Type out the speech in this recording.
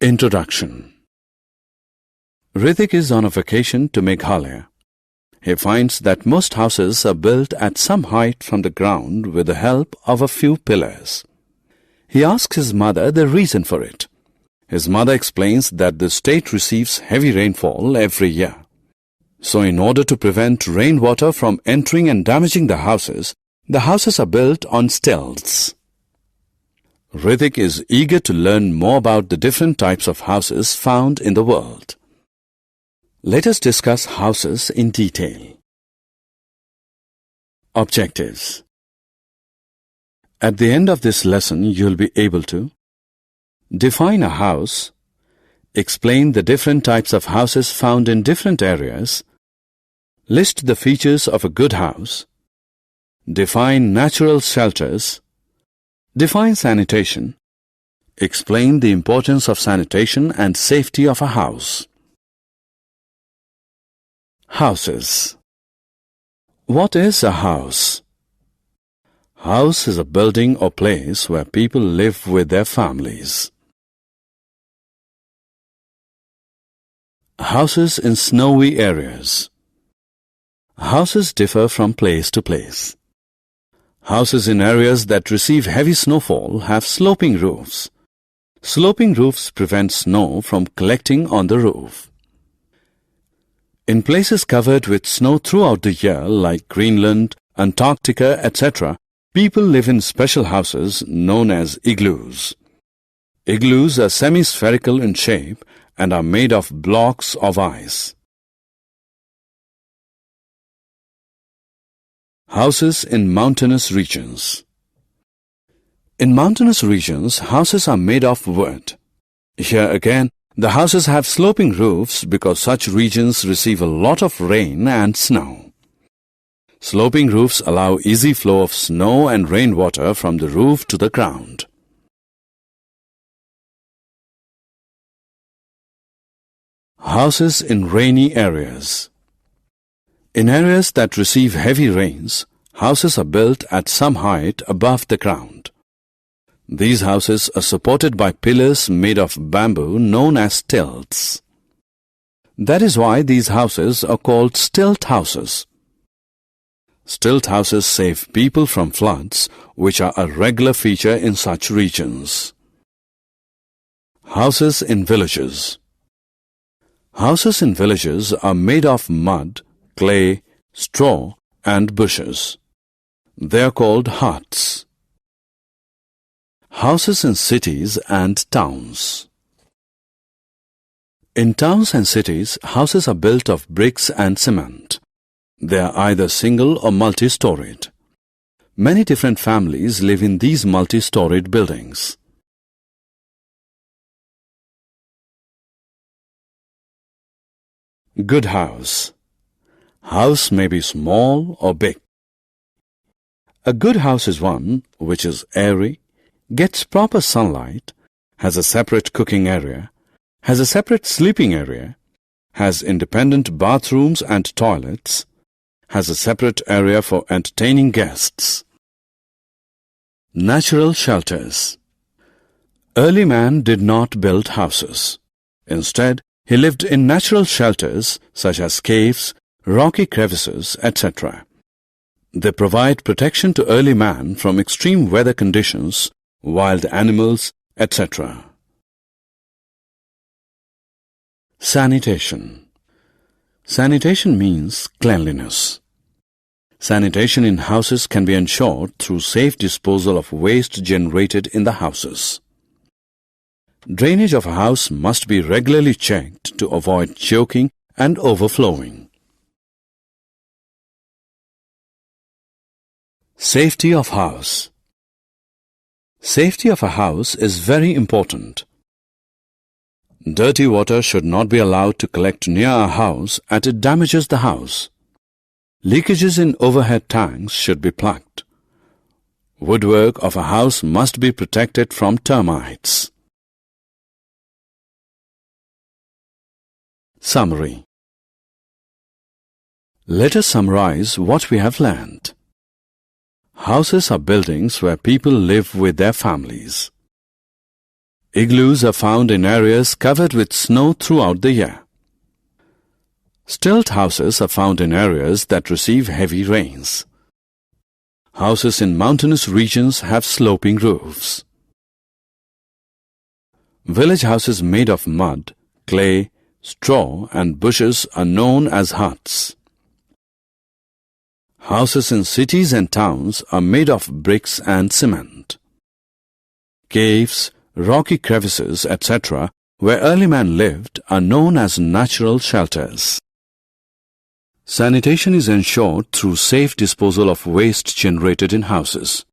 Introduction. Hrithik is on a vacation to Meghalaya. He finds that most houses are built at some height from the ground with the help of a few pillars. He asks his mother the reason for it. His mother explains that the state receives heavy rainfall every year. So in order to prevent rainwater from entering and damaging the houses are built on stilts. Hrithik is eager to learn more about the different types of houses found in the world. Let us discuss houses in detail. Objectives. At the end of this lesson, you will be able to define a house, explain the different types of houses found in different areas, list the features of a good house, define natural shelters, define sanitation, explain the importance of sanitation and safety of a house. Houses. What is a house? House is a building or place where people live with their families. Houses in snowy areas. Houses differ from place to place. Houses in areas that receive heavy snowfall have sloping roofs. Sloping roofs prevent snow from collecting on the roof. In places covered with snow throughout the year like Greenland, Antarctica, etc., people live in special houses known as igloos. Igloos are semi-spherical in shape and are made of blocks of ice. Houses in mountainous regions. In mountainous regions, houses are made of wood. Here again, the houses have sloping roofs because such regions receive a lot of rain and snow. Sloping roofs allow easy flow of snow and rainwater from the roof to the ground. Houses in rainy areas. In areas that receive heavy rains, houses are built at some height above the ground. These houses are supported by pillars made of bamboo known as stilts. That is why these houses are called stilt houses. Stilt houses save people from floods, which are a regular feature in such regions. Houses in villages. Houses in villages are made of mud, clay, straw, and bushes. They are called huts. Houses in cities and towns. In towns and cities, houses are built of bricks and cement. They are either single or multi-storied. Many different families live in these multi-storied buildings. Good house. House may be small or big. A good house is one which is airy, gets proper sunlight, has a separate cooking area, has a separate sleeping area, has independent bathrooms and toilets, has a separate area for entertaining guests. Natural shelters. Early man did not build houses. Instead, he lived in natural shelters such as caves, rocky crevices, etc. They provide protection to early man from extreme weather conditions, wild animals, etc. Sanitation. Sanitation means cleanliness. Sanitation in houses can be ensured through safe disposal of waste generated in the houses. Drainage of a house must be regularly checked to avoid choking and overflowing. Safety of house. Safety of a house is very important. Dirty water should not be allowed to collect near a house as it damages the house. Leakages in overhead tanks should be plugged. Woodwork of a house must be protected from termites. Summary. Let us summarize what we have learned. Houses are buildings where people live with their families. Igloos are found in areas covered with snow throughout the year. Stilt houses are found in areas that receive heavy rains. Houses in mountainous regions have sloping roofs. Village houses made of mud, clay, straw and bushes are known as huts. Houses in cities and towns are made of bricks and cement. Caves, rocky crevices, etc., where early man lived are known as natural shelters. Sanitation is ensured through safe disposal of waste generated in houses.